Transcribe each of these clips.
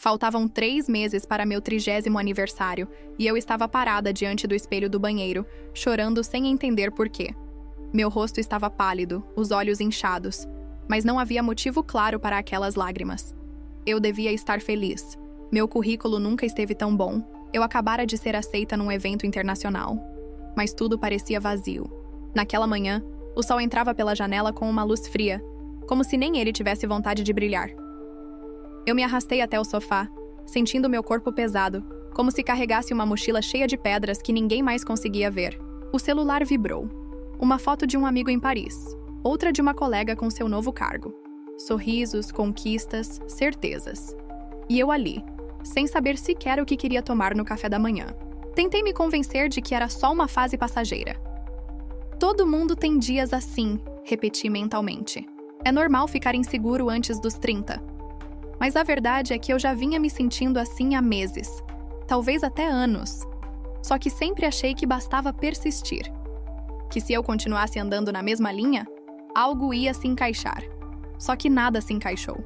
Faltavam 3 meses para meu 30º aniversário e eu estava parada diante do espelho do banheiro, chorando sem entender por quê. Meu rosto estava pálido, os olhos inchados, mas não havia motivo claro para aquelas lágrimas. Eu devia estar feliz. Meu currículo nunca esteve tão bom. Eu acabara de ser aceita num evento internacional. Mas tudo parecia vazio. Naquela manhã, o sol entrava pela janela com uma luz fria, como se nem ele tivesse vontade de brilhar. Eu me arrastei até o sofá, sentindo meu corpo pesado, como se carregasse uma mochila cheia de pedras que ninguém mais conseguia ver. O celular vibrou. Uma foto de um amigo em Paris, outra de uma colega com seu novo cargo. Sorrisos, conquistas, certezas. E eu ali, sem saber sequer o que queria tomar no café da manhã. Tentei me convencer de que era só uma fase passageira. Todo mundo tem dias assim, repeti mentalmente. É normal ficar inseguro antes dos 30. Mas a verdade é que eu já vinha me sentindo assim há meses, talvez até anos. Só que sempre achei que bastava persistir. Que se eu continuasse andando na mesma linha, algo ia se encaixar. Só que nada se encaixou.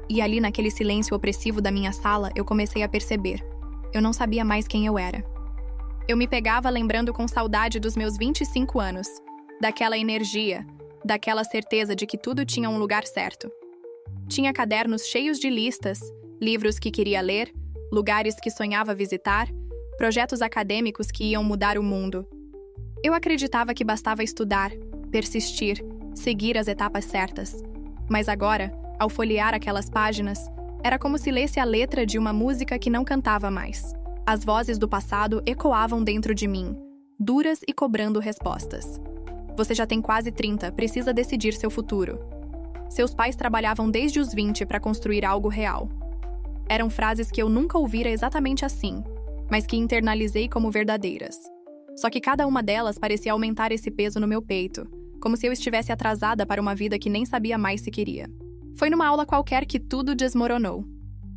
E ali naquele silêncio opressivo da minha sala, eu comecei a perceber. Eu não sabia mais quem eu era. Eu me pegava lembrando com saudade dos meus 25 anos, daquela energia, daquela certeza de que tudo tinha um lugar certo. Tinha cadernos cheios de listas, livros que queria ler, lugares que sonhava visitar, projetos acadêmicos que iam mudar o mundo. Eu acreditava que bastava estudar, persistir, seguir as etapas certas. Mas agora, ao folhear aquelas páginas, era como se lesse a letra de uma música que não cantava mais. As vozes do passado ecoavam dentro de mim, duras e cobrando respostas. Você já tem quase 30, precisa decidir seu futuro. Seus pais trabalhavam desde os 20 para construir algo real. Eram frases que eu nunca ouvira exatamente assim, mas que internalizei como verdadeiras. Só que cada uma delas parecia aumentar esse peso no meu peito, como se eu estivesse atrasada para uma vida que nem sabia mais se queria. Foi numa aula qualquer que tudo desmoronou.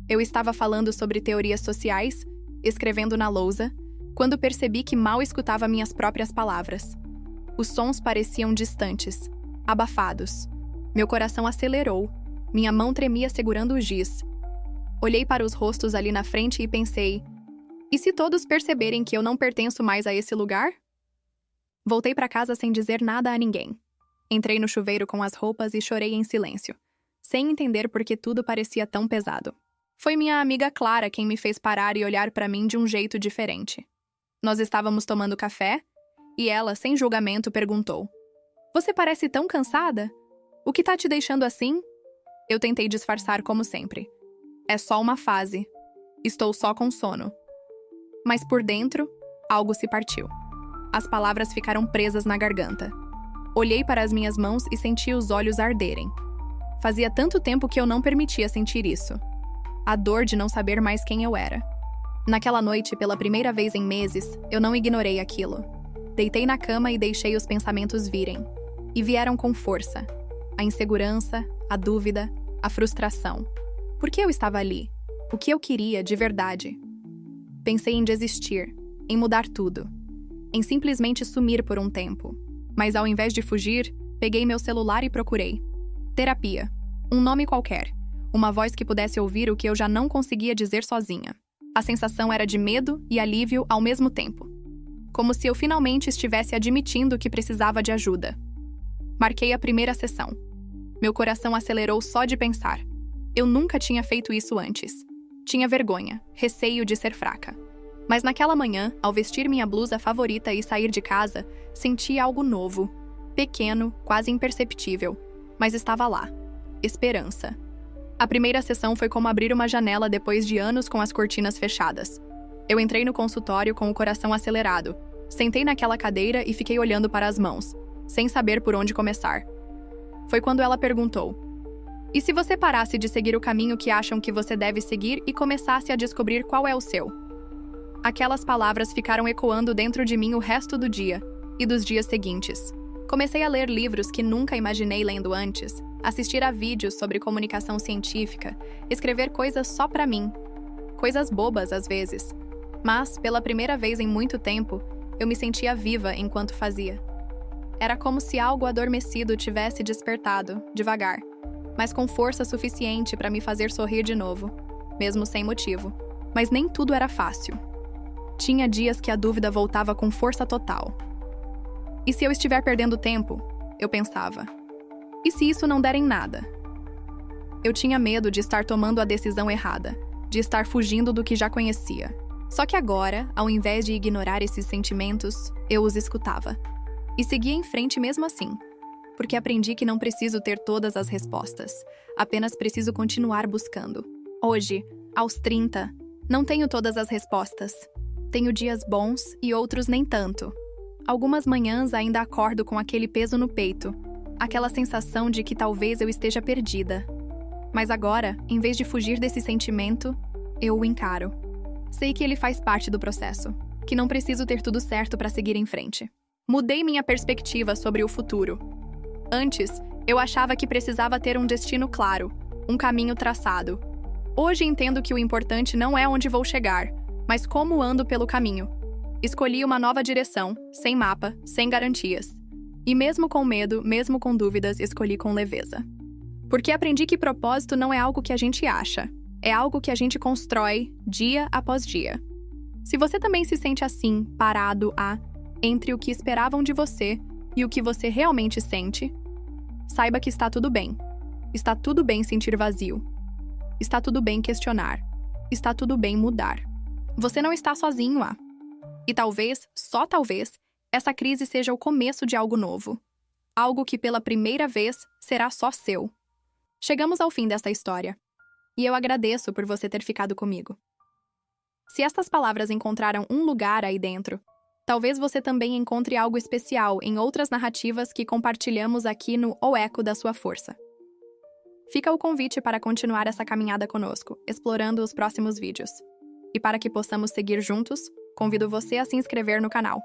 Eu estava falando sobre teorias sociais, escrevendo na lousa, quando percebi que mal escutava minhas próprias palavras. Os sons pareciam distantes, abafados. Meu coração acelerou, minha mão tremia segurando o giz. Olhei para os rostos ali na frente e pensei, e se todos perceberem que eu não pertenço mais a esse lugar? Voltei para casa sem dizer nada a ninguém. Entrei no chuveiro com as roupas e chorei em silêncio, sem entender por que tudo parecia tão pesado. Foi minha amiga Clara quem me fez parar e olhar para mim de um jeito diferente. Nós estávamos tomando café e ela, sem julgamento, perguntou: "Você parece tão cansada? O que tá te deixando assim?" Eu tentei disfarçar como sempre. "É só uma fase. Estou só com sono." Mas por dentro, algo se partiu. As palavras ficaram presas na garganta. Olhei para as minhas mãos e senti os olhos arderem. Fazia tanto tempo que eu não permitia sentir isso. A dor de não saber mais quem eu era. Naquela noite, pela primeira vez em meses, eu não ignorei aquilo. Deitei na cama e deixei os pensamentos virem. E vieram com força. A insegurança, a dúvida, a frustração. Por que eu estava ali? O que eu queria de verdade? Pensei em desistir, em mudar tudo, em simplesmente sumir por um tempo. Mas ao invés de fugir, peguei meu celular e procurei. Terapia. Um nome qualquer. Uma voz que pudesse ouvir o que eu já não conseguia dizer sozinha. A sensação era de medo e alívio ao mesmo tempo. Como se eu finalmente estivesse admitindo que precisava de ajuda. Marquei a primeira sessão. Meu coração acelerou só de pensar. Eu nunca tinha feito isso antes. Tinha vergonha, receio de ser fraca. Mas naquela manhã, ao vestir minha blusa favorita e sair de casa, senti algo novo. Pequeno, quase imperceptível. Mas estava lá. Esperança. A primeira sessão foi como abrir uma janela depois de anos com as cortinas fechadas. Eu entrei no consultório com o coração acelerado. Sentei naquela cadeira e fiquei olhando para as mãos, sem saber por onde começar. Foi quando ela perguntou: "E se você parasse de seguir o caminho que acham que você deve seguir e começasse a descobrir qual é o seu?" Aquelas palavras ficaram ecoando dentro de mim o resto do dia e dos dias seguintes. Comecei a ler livros que nunca imaginei lendo antes, assistir a vídeos sobre comunicação científica, escrever coisas só pra mim. Coisas bobas, às vezes. Mas, pela primeira vez em muito tempo, eu me sentia viva enquanto fazia. Era como se algo adormecido tivesse despertado, devagar, mas com força suficiente para me fazer sorrir de novo. mesmo sem motivo. Mas nem tudo era fácil. Tinha dias que a dúvida voltava com força total. E se eu estiver perdendo tempo? Eu pensava. E se isso não der em nada? Eu tinha medo de estar tomando a decisão errada, de estar fugindo do que já conhecia. Só que agora, ao invés de ignorar esses sentimentos, eu os escutava. E seguia em frente mesmo assim. Porque aprendi que não preciso ter todas as respostas. Apenas preciso continuar buscando. Hoje, aos 30, não tenho todas as respostas. Tenho dias bons e outros nem tanto. Algumas manhãs ainda acordo com aquele peso no peito, aquela sensação de que talvez eu esteja perdida. Mas agora, em vez de fugir desse sentimento, eu o encaro. Sei que ele faz parte do processo, que não preciso ter tudo certo para seguir em frente. Mudei minha perspectiva sobre o futuro. Antes, eu achava que precisava ter um destino claro, um caminho traçado. Hoje entendo que o importante não é onde vou chegar, mas como ando pelo caminho. Escolhi uma nova direção, sem mapa, sem garantias. E mesmo com medo, mesmo com dúvidas, escolhi com leveza. Porque aprendi que propósito não é algo que a gente acha, é algo que a gente constrói dia após dia. Se você também se sente assim, parado entre o que esperavam de você e o que você realmente sente, saiba que está tudo bem. Está tudo bem sentir vazio. Está tudo bem questionar. Está tudo bem mudar. Você não está sozinho, E talvez, só talvez, essa crise seja o começo de algo novo. Algo que pela primeira vez será só seu. Chegamos ao fim desta história. E eu agradeço por você ter ficado comigo. Se estas palavras encontraram um lugar aí dentro, talvez você também encontre algo especial em outras narrativas que compartilhamos aqui no O Eco da Sua Força. Fica o convite para continuar essa caminhada conosco, explorando os próximos vídeos. E para que possamos seguir juntos, convido você a se inscrever no canal.